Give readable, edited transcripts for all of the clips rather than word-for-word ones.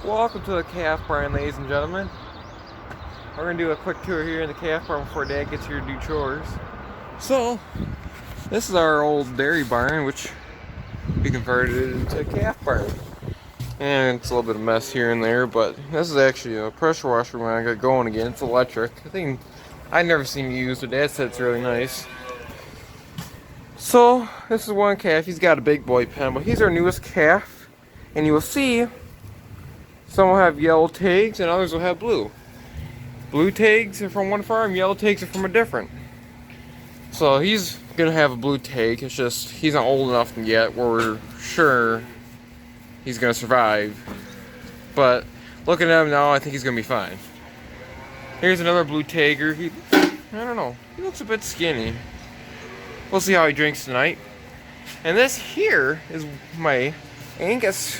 Welcome to the calf barn, ladies and gentlemen. We're going to do a quick tour here in the calf barn before Dad gets here to do chores. So, this is our old dairy barn, which we converted into a calf barn. And it's a little bit of a mess here and there, but this is actually a pressure washer when I got going again. It's electric. I think I've never seen it used, but Dad said it's really nice. So, this is one calf. He's got a big boy pen, but he's our newest calf. And you will see some will have yellow tags and others will have blue. Blue tags are from one farm, yellow tags are from a different. So he's gonna have a blue tag. It's just he's not old enough yet where we're sure he's gonna survive. But looking at him now, I think he's gonna be fine. Here's another blue tagger. I don't know. He looks a bit skinny. We'll see how he drinks tonight. And this here is my Angus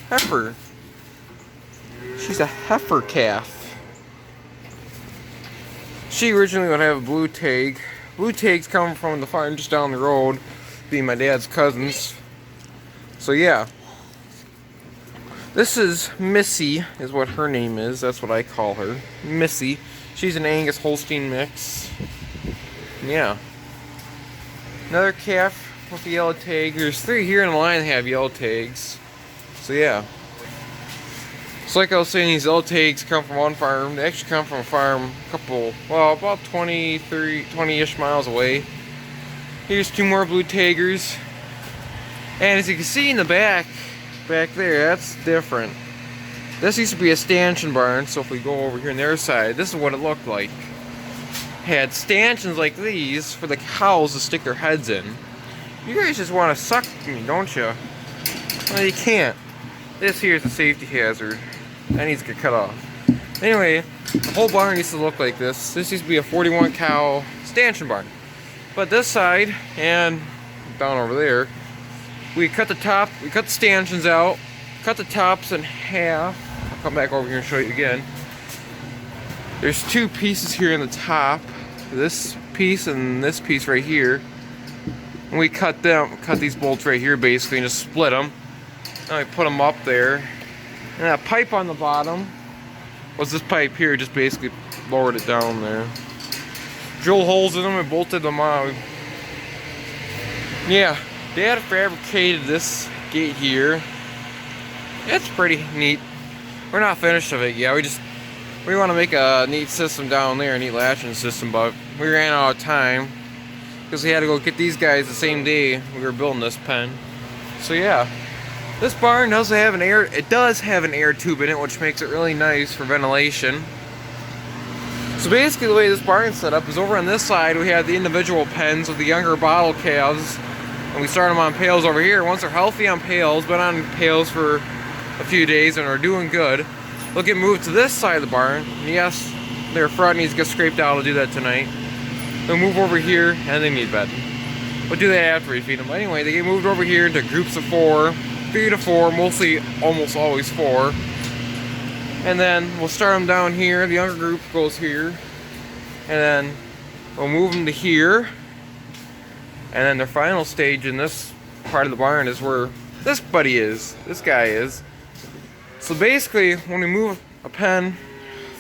heifer. She's a heifer calf. She originally would have a blue tag. Blue tags come from the farm just down the road, being my dad's cousins. So yeah. This is Missy, is what her name is. That's what I call her. Missy. She's an Angus Holstein mix. Yeah. Another calf with a yellow tag. There's 3 here in the line that have yellow tags. So yeah. So like I was saying, these yellow tags come from one farm. They actually come from a farm about 20-ish miles away. Here's 2 more blue taggers. And as you can see in the back there, that's different. This used to be a stanchion barn, so if we go over here on their side, this is what it looked like. Had stanchions like these for the cows to stick their heads in. You guys just want to suck me, don't you? Well, you can't. This here is a safety hazard. That needs to get cut off. Anyway, the whole barn used to look like this. This used to be a 41 cow stanchion barn. But this side and down over there, we cut the stanchions out, cut the tops in half. I'll come back over here and show you again. There's 2 pieces here in the top. This piece and this piece right here. And we cut these bolts right here basically and just split them. And I put them up there. And that pipe on the bottom was this pipe here, just basically lowered it down there. Drilled holes in them and bolted them out. Yeah, Dad fabricated this gate here. It's pretty neat. We're not finished of it yet. We want to make a neat system down there, a neat latching system, but we ran out of time because we had to go get these guys the same day we were building this pen. So yeah. This barn does have an air tube in it, which makes it really nice for ventilation. So basically the way this barn's set up is over on this side we have the individual pens with the younger bottle calves, and we start them on pails over here. Once they're healthy on pails, been on pails for a few days and are doing good, they'll get moved to this side of the barn. And yes, their front needs to get scraped out. I'll do that tonight. They'll move over here and they need bedding. We'll do that after we feed them. But anyway, they get moved over here into groups of 4. 3 to 4, mostly, almost always 4. And then we'll start them down here. The younger group goes here. And then we'll move them to here. And then their final stage in this part of the barn is where this buddy is. This guy is. So basically, when we move a pen,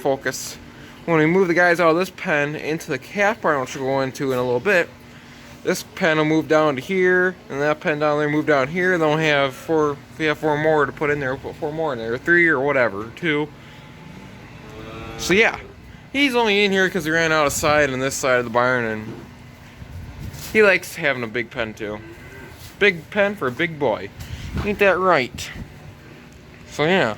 when we move the guys out of this pen into the calf barn, which we'll go into in a little bit, this pen will move down to here, and that pen down there move down here, and then we'll have 4, if we have 4 more to put in there, we'll put 4 more in there, 3 or whatever, 2. So yeah, he's only in here because he ran out of side on this side of the barn, and he likes having a big pen too. Big pen for a big boy. Ain't that right? So yeah.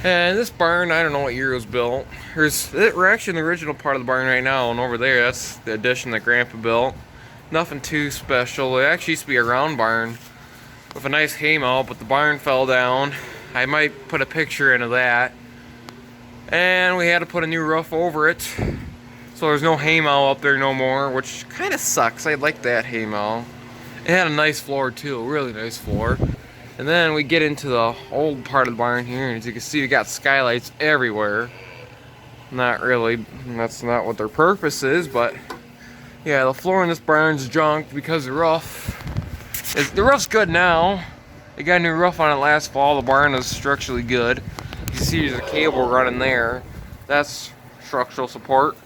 And this barn, I don't know what year it was built. We're actually in the original part of the barn right now, and over there, that's the addition that Grandpa built. Nothing too special. It actually used to be a round barn with a nice haymow, but the barn fell down. I might put a picture into that. And we had to put a new roof over it. So there's no haymow up there no more, which kind of sucks. I like that haymow. It had a nice floor too, a really nice floor. And then we get into the old part of the barn here, and as you can see, we got skylights everywhere. Not really, that's not what their purpose is, but yeah, the floor in this barn's junk because the roof's good now. They got a new roof on it last fall. The barn is structurally good. You can see there's a cable running there. That's structural support.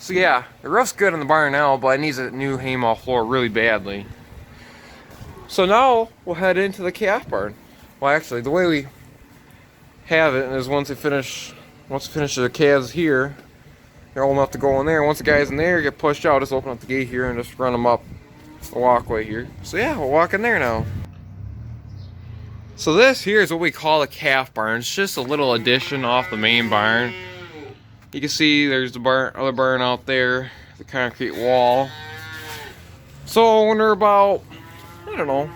So yeah, the roof's good in the barn now, but it needs a new haymow floor really badly. So now we'll head into the calf barn. Well, actually, the way we have it is once we finish the calves here, they're old enough to go in there. Once the guys in there get pushed out, just open up the gate here and just run them up the walkway here. So yeah, we'll walk in there now. So this here is what we call a calf barn. It's just a little addition off the main barn. You can see there's the other barn out there, the concrete wall. So when they're about, I don't know,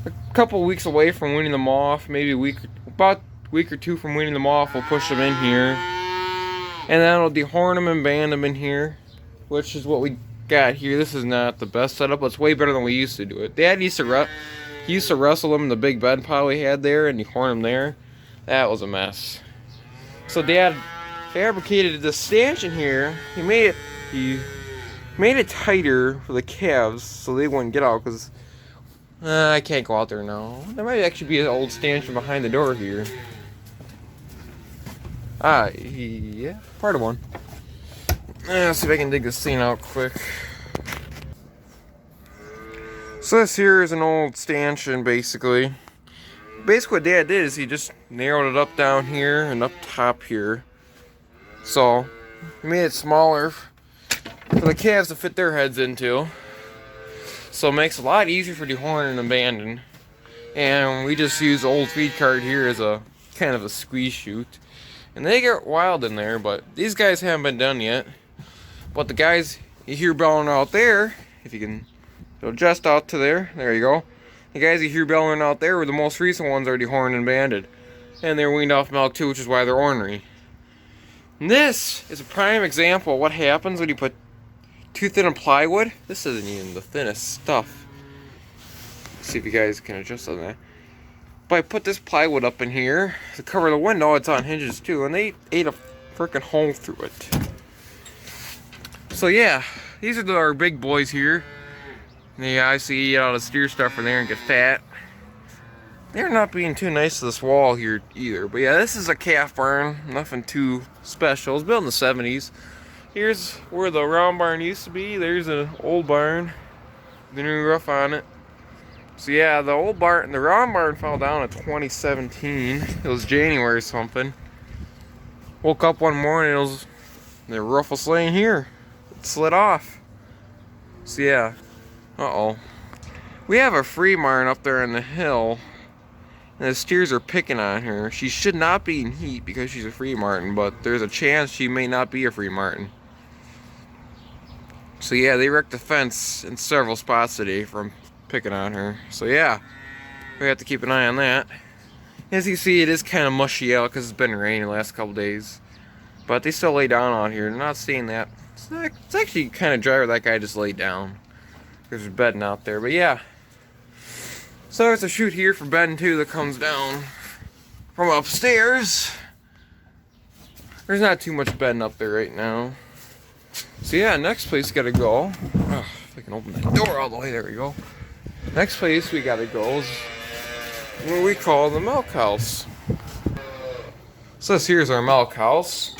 a couple weeks away from weaning them off, maybe about a week or two from weaning them off, we'll push them in here. And then we'll dehorn them and band them in here, which is what we got here. This is not the best setup, but it's way better than we used to do it. Dad used to wrestle them in the big bed pile we had there and dehorn them there. That was a mess. So Dad fabricated this stanchion here. He made it tighter for the calves so they wouldn't get out, because I can't go out there now. There might actually be an old stanchion behind the door here. Yeah, part of one. Let's see if I can dig this thing out quick. So this here is an old stanchion, basically. Basically what Dad did is he just narrowed it up down here and up top here. So he made it smaller for the calves to fit their heads into. So it makes it a lot easier for dehorning and banding. And we just use old feed cart here as a kind of a squeeze chute. And they get wild in there, but these guys haven't been done yet. But the guys you hear bellowing out there, if you can go just out to there you go. The guys you hear bellowing out there were the most recent ones already horned and banded. And they're weaned off milk too, which is why they're ornery. And this is a prime example of what happens when you put too thin of plywood. This isn't even the thinnest stuff. Let's see if you guys can adjust on that. But I put this plywood up in here to cover the window. It's on hinges too, and they ate a freaking hole through it. So yeah, these are our big boys here. They obviously eat all the steer stuff from there and get fat. They're not being too nice to this wall here either. But yeah, this is a calf barn. Nothing too special. It was built in the 70s. Here's where the round barn used to be. There's an old barn. The new roof on it. So yeah, the round barn fell down in 2017. It was January or something. Woke up one morning, the roof was laying here. It slid off. So yeah, we have a free barn up there on the hill, and the steers are picking on her. She should not be in heat because she's a free martin, but there's a chance she may not be a free martin. So yeah, they wrecked the fence in several spots today from picking on her. So yeah, we have to keep an eye on that. As you see, it is kind of mushy out because it's been raining the last couple days, but they still lay down out here. They're not seeing that. It's actually kind of dry where that guy just laid down. There's bedding out there, but yeah. So there's a chute here for bedding too that comes down from upstairs. There's not too much bedding up there right now. So yeah, next place gotta go. If I can open that door all the way, there we go. Next place we gotta go is what we call the milk house. So this here's our milk house.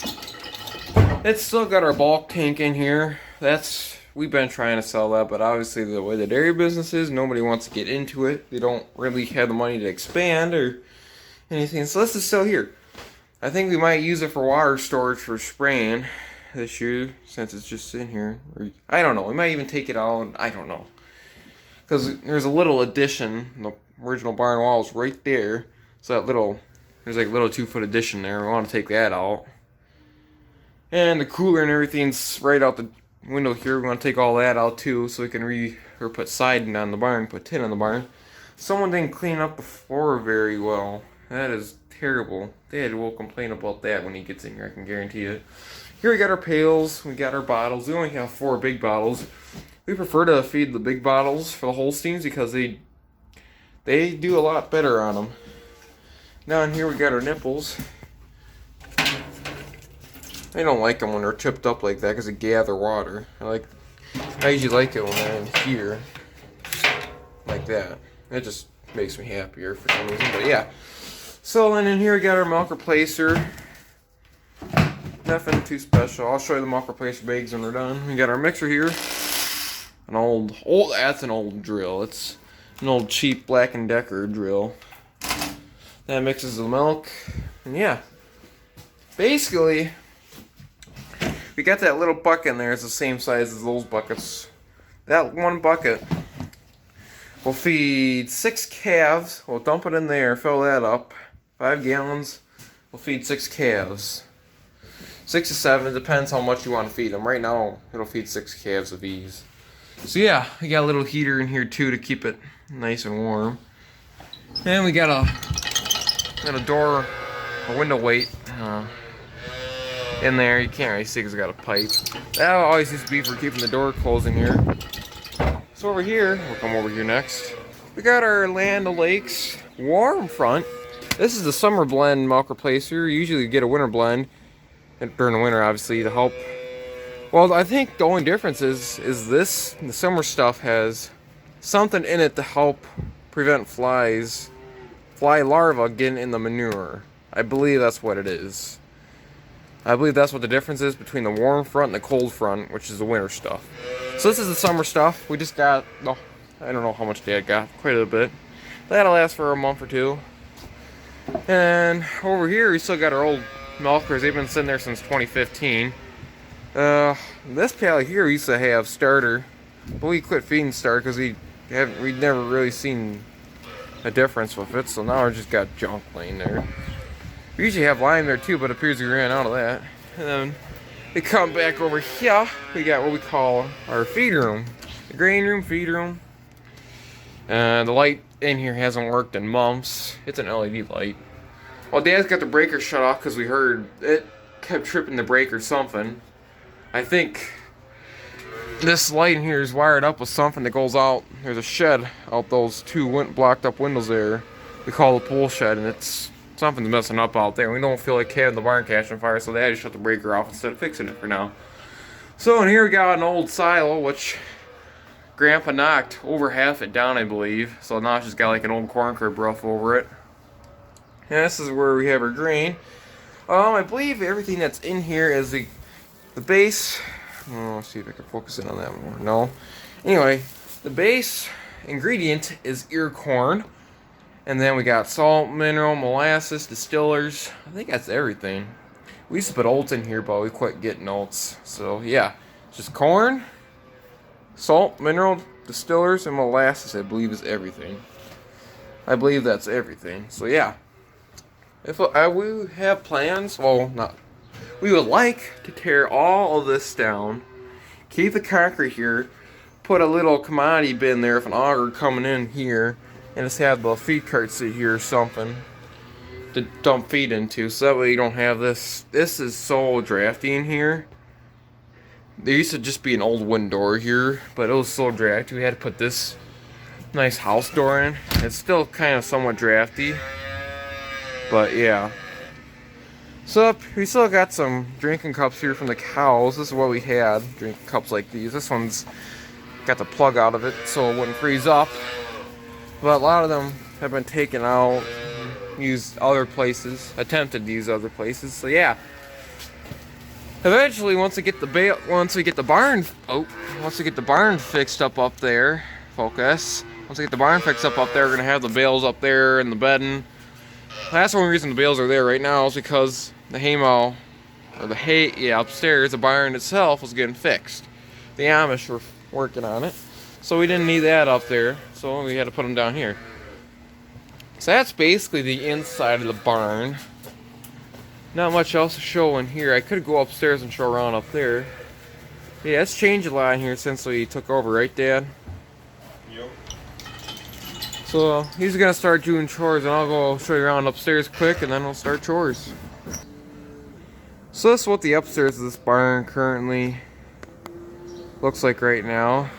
It's still got our bulk tank in here. We've been trying to sell that, but obviously the way the dairy business is, nobody wants to get into it. They don't really have the money to expand or anything. So this is still here. I think we might use it for water storage for spraying this year, since it's just in here. I don't know. We might even take it out. I don't know. Because there's a little addition. The original barn wall is right there. So there's like a little 2-foot addition there. We want to take that out. And the cooler and everything's right out the window here. We want to take all that out too, so we can put siding on the barn, put tin on the barn. Someone didn't clean up the floor very well. That is terrible. Dad will complain about that when he gets in here, I can guarantee it. Here we got our pails, we got our bottles. We only have 4 big bottles. We prefer to feed the big bottles for the Holsteins because they do a lot better on them. Down here we got our nipples. I don't like them when they're tipped up like that because they gather water. I usually like it when they're in here like that. It just makes me happier for some reason, but yeah. So then in here we got our milk replacer. Nothing too special. I'll show you the milk replacer bags when we're done. We got our mixer here. An that's an old drill. It's an old cheap Black & Decker drill. That mixes the milk. And yeah. Basically, we got that little bucket in there. It's the same size as those buckets. That one bucket will feed 6 calves. We'll dump it in there, fill that up. 5 gallons will feed 6 calves. 6 to 7, depends how much you want to feed them. Right now, it'll feed 6 calves of these. So yeah, we got a little heater in here too to keep it nice and warm. And we got a window weight in there. You can't really see because it's got a pipe. That always used to be for keeping the door closed in here. So over here, we'll come over here next. We got our Land O'Lakes warm front. This is the summer blend milk replacer. You usually get a winter blend during the winter, obviously, to help. Well, I think the only difference is this. The summer stuff has something in it to help prevent fly larvae getting in the manure. I believe that's what it is. I believe that's what the difference is between the warm front and the cold front, which is the winter stuff. So this is the summer stuff. We just got, I don't know how much Dad got, quite a bit. That'll last for a month or two. And over here, we still got our old milkers. They've been sitting there since 2015. This pallet here we used to have starter, but we quit feeding starter because we'd never really seen a difference with it. So now we just got junk laying there. We usually have lime there too, but it appears we ran out of that. And then we come back over here. We got what we call our feed room, the grain room, feed room. The light in here hasn't worked in months. It's an LED light. Well, Dad's got the breaker shut off because we heard it kept tripping the brake or something. I think this light in here is wired up with something that goes out. There's a shed out those 2 blocked up windows there. We call the pool shed, and something's messing up out there. We don't feel like having the barn catching fire, so they had to shut the breaker off instead of fixing it for now. So in here we got an old silo, which Grandpa knocked over half it down, I believe. So now it's just got like an old corn crib roof over it. And this is where we have our grain. I believe everything that's in here is the base. Let's see if I can focus in on that more. No. Anyway, the base ingredient is ear corn. And then we got salt, mineral, molasses, distillers. I think that's everything. We used to put oats in here, but we quit getting oats. So yeah, just corn, salt, mineral, distillers, and molasses, I believe, is everything. I believe that's everything. So yeah. If we have plans, we would like to tear all of this down, keep the concrete here, put a little commodity bin there if an auger coming in here, and just have the feed cart sit here or something to dump feed into, so that way you don't have this. This is so drafty in here. There used to just be an old wooden door here, but it was so drafty we had to put this nice house door in. It's still kind of somewhat drafty. But yeah. So we still got some drinking cups here from the cows. This is what we had, drinking cups like these. This one's got the plug out of it so it wouldn't freeze up. But a lot of them have been taken out, used other places, attempted to use other places. So yeah. Eventually, once we get the barn fixed up there, focus. Once we get the barn fixed up there, we're gonna have the bales up there and the bedding. That's the only reason the bales are there right now is because the haymow, or the hay, upstairs, the barn itself was getting fixed. The Amish were working on it, so we didn't need that up there, so we had to put them down here. So that's basically the inside of the barn. Not much else to show in here. I could go upstairs and show around up there. Yeah, it's changed a lot in here since we took over, right, Dad? Yep. So he's gonna start doing chores, and I'll go show you around upstairs quick, and then we'll start chores. So this is what the upstairs of this barn currently looks like right now.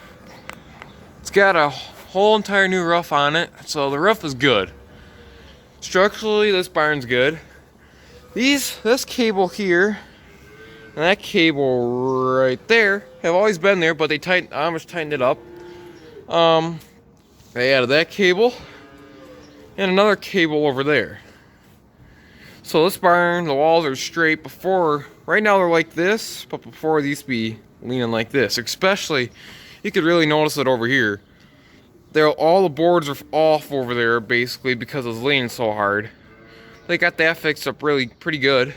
It's got a whole entire new roof on it, so the roof is good. Structurally, this barn's good. This cable here and that cable right there have always been there, but Amish tightened it up. They added that cable, and another cable over there. So this barn, the walls are straight. Before, right now they're like this, but before they used to be leaning like this. Especially, you could really notice it over here. All the boards are off over there basically because it was leaning so hard. They got that fixed up pretty good.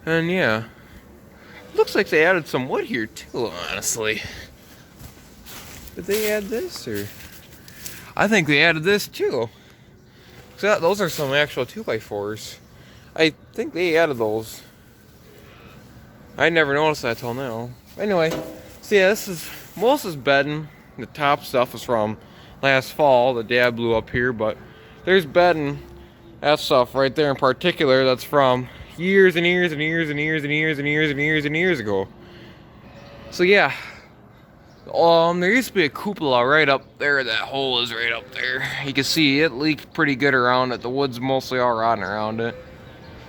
And yeah, looks like they added some wood here too, honestly. Did they add this, or? I think they added this too. So those are some actual 2x4s. I think they added those. I never noticed that till now. Anyway, so yeah, most is bedding. The top stuff is from last fall. The dad blew up here, but there's bedding. That stuff right there in particular, that's from years and years and years and years and years and years and years and years ago. So yeah. There used to be a cupola right up there. That hole is right up there. You can see it leaked pretty good around it. The wood's mostly all rotten around it.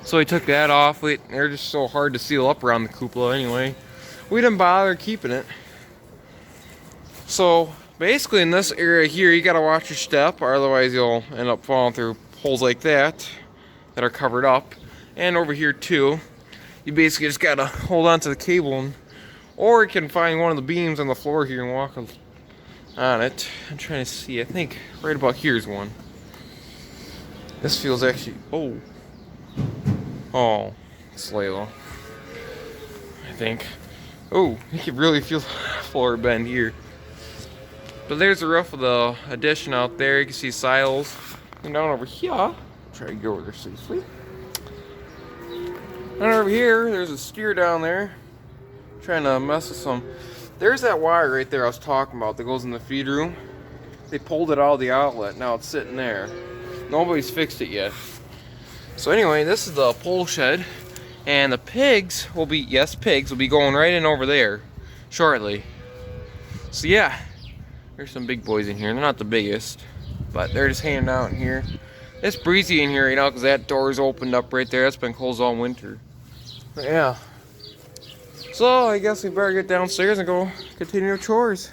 So we took that off. They're just so hard to seal up around the cupola anyway. We didn't bother keeping it. So basically in this area here, you gotta watch your step, or otherwise you'll end up falling through holes like that are covered up. And over here too, you basically just gotta hold on to the cable, or you can find one of the beams on the floor here and walk on it. I'm trying to see, I think right about here's one. This feels actually, oh, it's Layla, I think. Oh, you can really feel the floor bend here. But there's the roof of the addition out there. You can see silos. And down over here, try to go over there safely. Down over here, there's a steer down there. Trying to mess with some. There's that wire right there I was talking about that goes in the feed room. They pulled it out of the outlet. Now it's sitting there. Nobody's fixed it yet. So anyway, this is the pole shed. And the pigs will be, pigs will be going right in over there shortly. So yeah, there's some big boys in here. They're not the biggest, but they're just hanging out in here. It's breezy in here right now because that door's opened up right there. That's been closed all winter. But yeah. So I guess we better get downstairs and go continue our chores.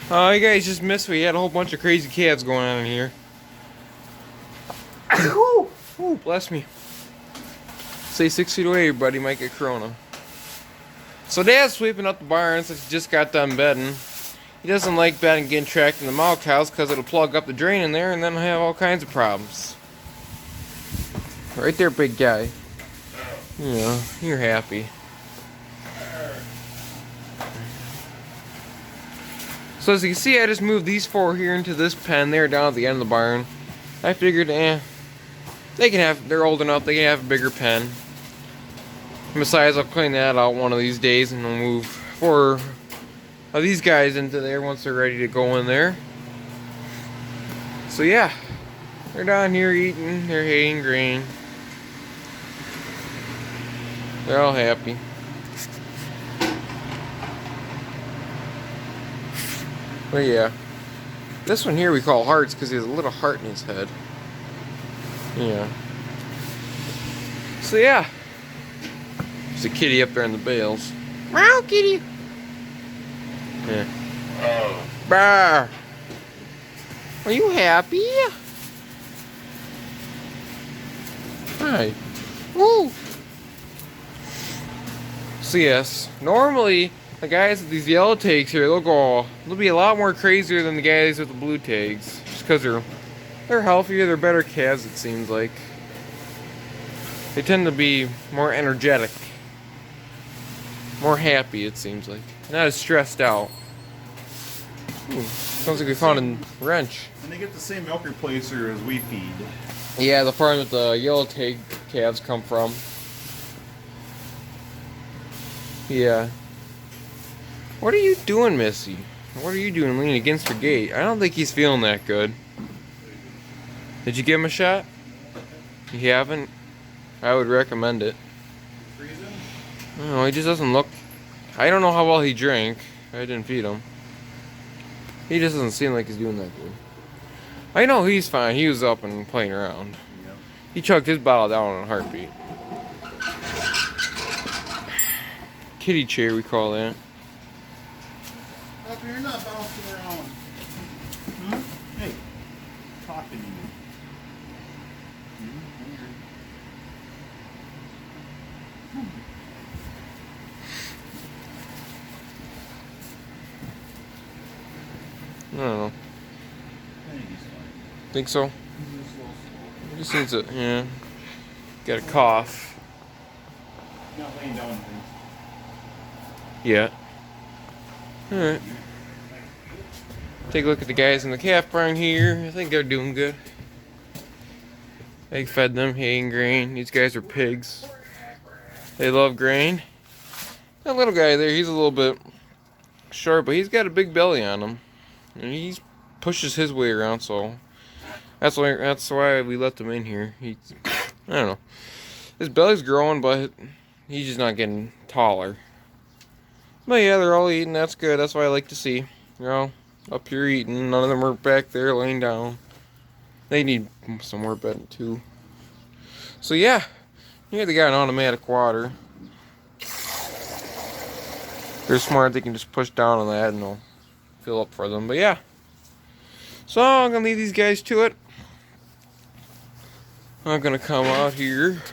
You guys just missed, we had a whole bunch of crazy cats going on in here. Ooh, bless me. Stay 6 feet away, everybody, might get corona. So Dad's sweeping up the barn since he just got done bedding. He doesn't like bedding getting tracked in the milk house because it'll plug up the drain in there and then he'll have all kinds of problems. Right there, big guy. Yeah, you're happy. So as you can see, I just moved these 4 here into this pen. They're down at the end of the barn. I figured, they're old enough, they can have a bigger pen. Besides, I'll clean that out one of these days and we'll move 4 of these guys into there once they're ready to go in there. So yeah, they're down here eating their hay and grain. They're all happy. But yeah, this one here we call Hearts because he has a little heart in his head. Yeah. So yeah, there's a kitty up there in the bales. Meow, kitty. Yeah. Oh. Brr. Are you happy? Hi. Woo. So yes, normally the guys with these yellow tags here, they'll be a lot more crazier than the guys with the blue tags, just because they're healthier, they're better calves. It seems like they tend to be more energetic, more happy. It seems like not as stressed out. Ooh, sounds like we found a wrench. And they get the same milk replacer as we feed. Yeah, the farm that the yellow tag calves come from. Yeah. What are you doing, Missy? What are you doing leaning against the gate? I don't think he's feeling that good. Did you give him a shot? You haven't? I would recommend it. Freezing? No, he just doesn't look... I don't know how well he drank. I didn't feed him. He just doesn't seem like he's doing that good. I know he's fine. He was up and playing around. Yep. He chugged his bottle down in a heartbeat. Kitty chair, we call that. You're not bouncing around. Hmm? Hey, talking to you. I don't know. I think he's fine. Think so? He's just a little slow. He just needs a, yeah. Got a cough. Not laying down things. Yeah. Alright. Take a look at the guys in the calf barn here. I think they're doing good. I fed them hay and grain. These guys are pigs. They love grain. That little guy there, he's a little bit short, but he's got a big belly on him. And he pushes his way around, so that's why we let them in here. I don't know. His belly's growing, but he's just not getting taller. But yeah, they're all eating. That's good. That's what I like to see. They're all up here eating. None of them are back there laying down. They need some more bedding too. So yeah, here they got an automatic water. They're smart. They can just push down on that and it'll fill up for them. But yeah. So I'm gonna leave these guys to it. I'm gonna come out here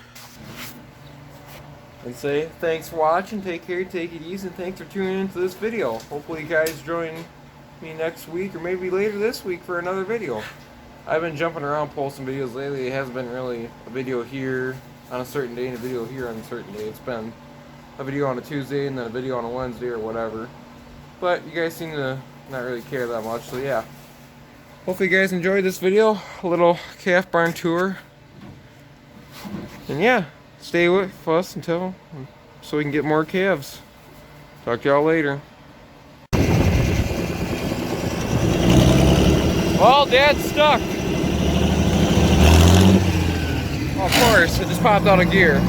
and say thanks for watching, take care, take it easy, and thanks for tuning into this video. Hopefully you guys join me next week or maybe later this week for another video. I've been jumping around posting videos lately. It hasn't been really a video here on a certain day and a video here on a certain day. It's been a video on a Tuesday and then a video on a Wednesday or whatever. But you guys seem to not really care that much, so yeah. Hopefully you guys enjoyed this video, a little calf barn tour. And yeah, stay with us so we can get more calves. Talk to y'all later. Well, Dad's stuck. Oh, of course, it just popped out of gear.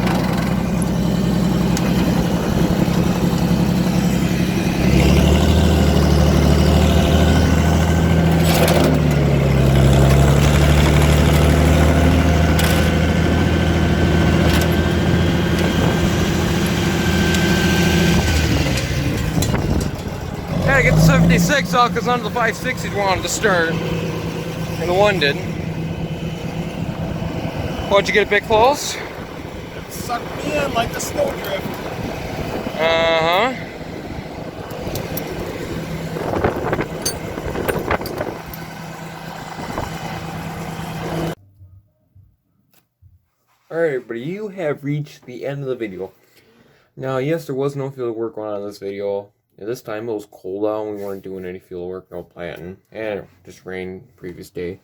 Gotta get the 76 out because none of the 560s wanted to start. And the one didn't. Why'd you get a bit close? It sucked me in like the snowdrift. Uh-huh. Alright everybody, you have reached the end of the video. Now yes, there was no field work going on in this video. And this time it was cold out and we weren't doing any field work, no planting. And it just rained the previous day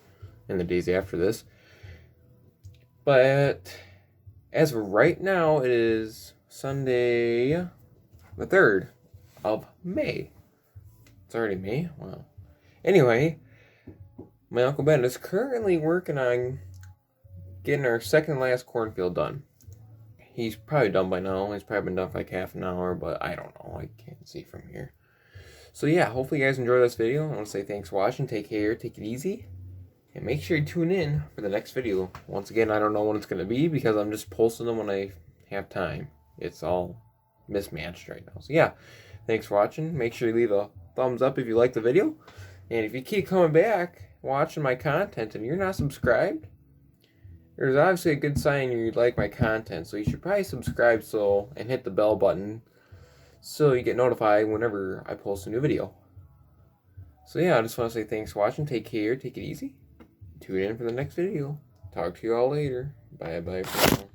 and the days after this. But as of right now, it is Sunday the 3rd of May. It's already May? Wow. Anyway, my Uncle Ben is currently working on getting our second last cornfield done. He's probably done by now. He's probably been done for like half an hour, but I don't know. I can't see from here. So yeah, hopefully you guys enjoyed this video. I want to say thanks for watching. Take care. Take it easy. And make sure you tune in for the next video. Once again, I don't know when it's going to be because I'm just posting them when I have time. It's all mismatched right now. So yeah, thanks for watching. Make sure you leave a thumbs up if you like the video. And if you keep coming back, watching my content, and you're not subscribed, there's obviously a good sign you like my content, so you should probably subscribe and hit the bell button so you get notified whenever I post a new video. So yeah, I just want to say thanks for watching, take care, take it easy, tune in for the next video. Talk to you all later. Bye bye for now.